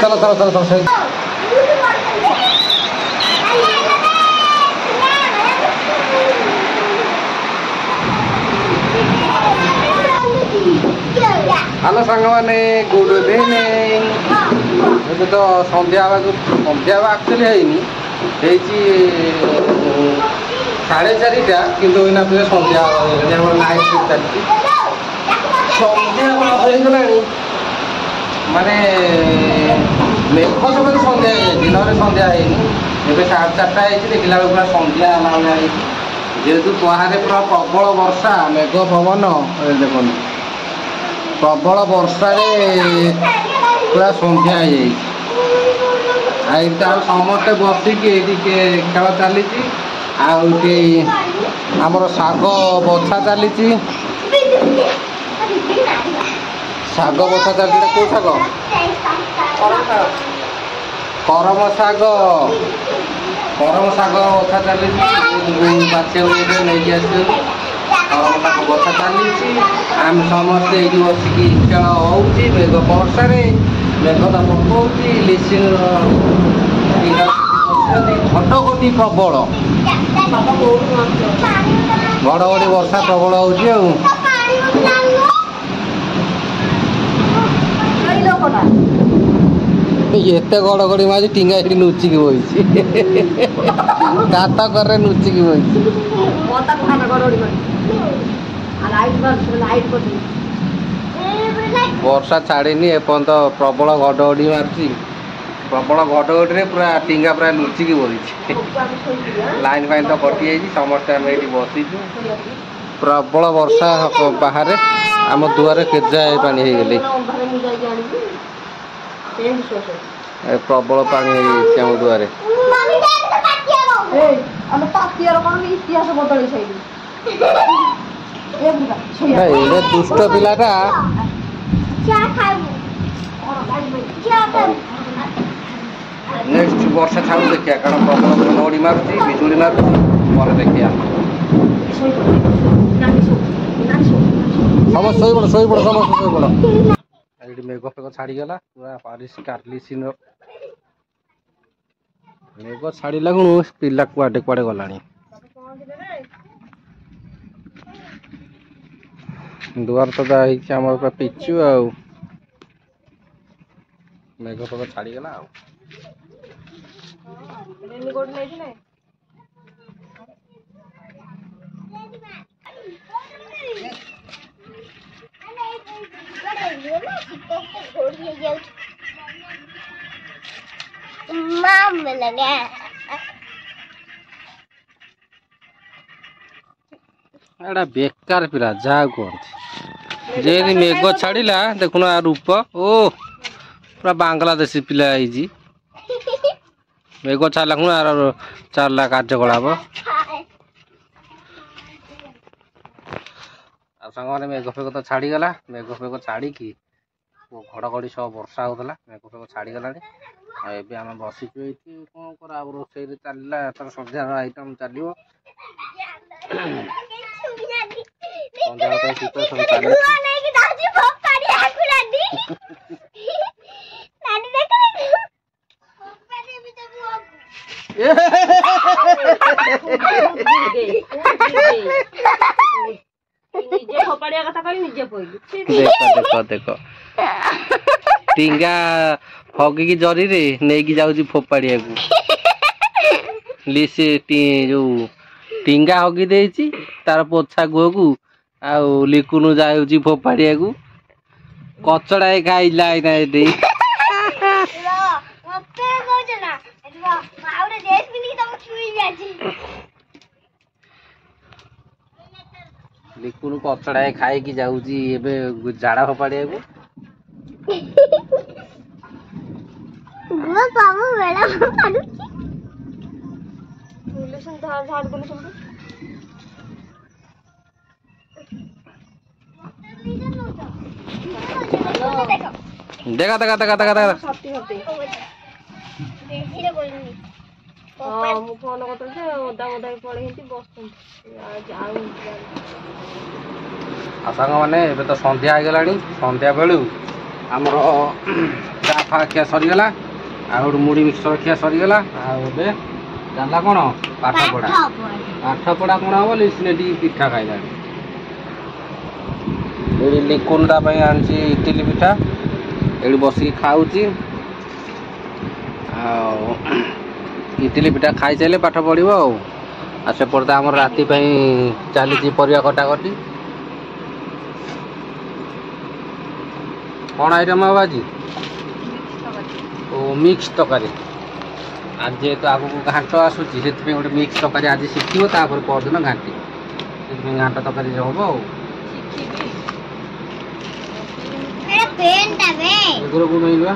चलो चलो चलो चलो सही हेलो सांग मैंने गुड इवनिंग ଏବେ ତ ସନ୍ଧ୍ୟା ଆକ୍ଚୁଆଲି ହେଇନି ହେଇଛି 4:30 କିନ୍ତୁ ଏଇନା ପୁରା ସନ୍ଧ୍ୟା ହେଇଗଲାଣି ଆମର ନାଇଟ୍ ସିଫ୍ଟ ଚାଲିଛି ସନ୍ଧ୍ୟା ହେଇଗଲାଣି ମାନେ ମେଘ ସକାଳେ ସନ୍ଧ୍ୟା ହେଇଯାଇଛି ଦିନରେ ସନ୍ଧ୍ୟା ହେଇନି ଏବେ 4:30 ହେଇଛି ଦେଖିଲା ବେଳକୁ ପୁରା ସନ୍ଧ୍ୟା ହେଲା ଭଳିଆ ହେଇଛି ଯେହେତୁ ବାହାରେ ପୁରା ପ୍ରବଳ ବର୍ଷା ମେଘ ପବନ ଦେଖନ୍ତୁ ପ୍ରବଳ ବର୍ଷାରେ ପୁରା ସନ୍ଧ୍ୟା ହେଇଯାଇଛି ଏଇଟା ଆଉ ସମସ୍ତେ ବସିକି ଏଇଠି ଖେଳ ଚାଲିଛି ଆଉ ଏଠି ଆମର ଶାଗ ବଛା ଚାଲିଛି ଶାଗ ବଛା ଚାଲିଛି କୋଉ ଶାଗ କରମ ଶାଗ ବଛା ଚାଲିଛି ବାଛିବାକୁ ନେଇକି ଆସିଛନ୍ତି କରମ ଶାଗ ବଛା ଚାଲିଛି ଆମେ ସମସ୍ତେ ଏଇଠି ବସିକି ଖେଳ ହଉଛି ମେଘ ବର୍ଷାରେ ମେଘ ତ ପକଉଛି ଲିସିନ ଘଟଘଟି ପ୍ରବଳ ଘଡ଼ଘଡ଼ି ବର୍ଷା ପ୍ରବଳ ହଉଛି ଆଉ ଏତେ ଘଡ଼ଘଡ଼ି ମାରି ଟିଙ୍ଗା ଏଠି ଲୁଚିକି ବଇଛି କାତ କରେ ଲୁଚିକି ବଇଛି ବର୍ଷା ଛାଡ଼ିନି ଏପର୍ଯ୍ୟନ୍ତ ପ୍ରବଳ ଘଡ଼ଘଡ଼ି ମାରୁଛି ପ୍ରବଳ ଘଡ଼ଘଡ଼ିରେ ପୁରା ଟିଙ୍ଗା ପୁରା ଲୁଚିକି ବସିଛି ଲାଇନ୍ ଫାଇନ୍ ତ କଟିଯାଇଛି ସମସ୍ତେ ଆମେ ଏଇଠି ବସିଛୁ ପ୍ରବଳ ବର୍ଷା ବାହାରେ ଆମ ଦୁଆରେ କେଜାଏ ପାଣି ହେଇଗଲେ ପ୍ରବଳ ପାଣି ହେଇଯାଇଛି ଆମ ଦୁଆରେ ଏବେ ଦୁଷ୍ଟ ପିଲାଟା ନେକ୍ସଟ ବର୍ଷା ଛାଡ଼ୁ ଦେଖିବା କାରଣ ପ୍ରବଳ ଘଡ଼ଘଡ଼ି ମାରୁଛି ବିଜୁଳି ମାରୁଛି ପରେ ଦେଖିବା ସମସ୍ତେ ଶୋଇପଡ଼ ସମସ୍ତେ ଶୋଇପଡ଼ ଏଇଠି ମେଘ ଫେଘ ଛାଡ଼ିଗଲା ପୁରା ପରିଷ୍କାର ଲିସିନ ମେଘ ଛାଡ଼ିଲା କୁ ପିଲା କୁଆଡ଼େ କୁଆଡ଼େ ଗଲାଣି ଦୁଆର ତ ହେଇଛି ଆମର ପୁରା ପିଚୁ ଆଉ ମେଘ ଫେଘ ଛାଡ଼ିଗଲା ଆଉ एटा बेकार पिला जहाँ कहते जे मेघ छाड़ा देखुन आ रूप ओ पूरा बांग्लादेशी पिला मेघ छाड़ा खुण आर चलला कार्यकलाप सांग मैंने मेघ फेघ तो छाड़ीगला मेघ फेघ छाड़ी घड़घड़ी सब वर्षा होता मेघ फेघ छाड़ीगला एबे आम बसीचु ये कौन कर रोषे चलला सन्ध्या आइटम चलो देखो देखो टींगा हगिकी जरी रे नहीं की जाऊँ फोपाड़िया को लिसी जो टींगा हगी देछि तार पोछा गुह को आउ लिकुनु जाऊँ फोपाड़िया को कचड़ा खाइला लिकुनु कचड़ा खाई जाऊँगी एबे झाड़ा फोपाड़िया को देखा देखा देखा देखा देखा फोन सांग मैंने तो संध्या हो गला संध्या बेलू आमर चा फा खिया सरीगला आउ मुड़ी मिक्सर खिया सरीगला आबे जानला कौन पाठपढ़ा पाठपढ़ा कौन हम लिसने पिठा खाइला ये लिकुनटा आनी इडली पिठा ये बसिक खाऊँ इडली पिठा खाई सारे पाठ पढ़ो आसेपटे आम राति चली परिया कटाकटी कौन आइटम हम आज मिक्स तरकारी आज जेहेतु आगक घाट आसूसी से गोटे मिक्स तरकारी आज शिखिब तापर परदिन घाटी से घाट तरकारी हम एगुर को मिलवा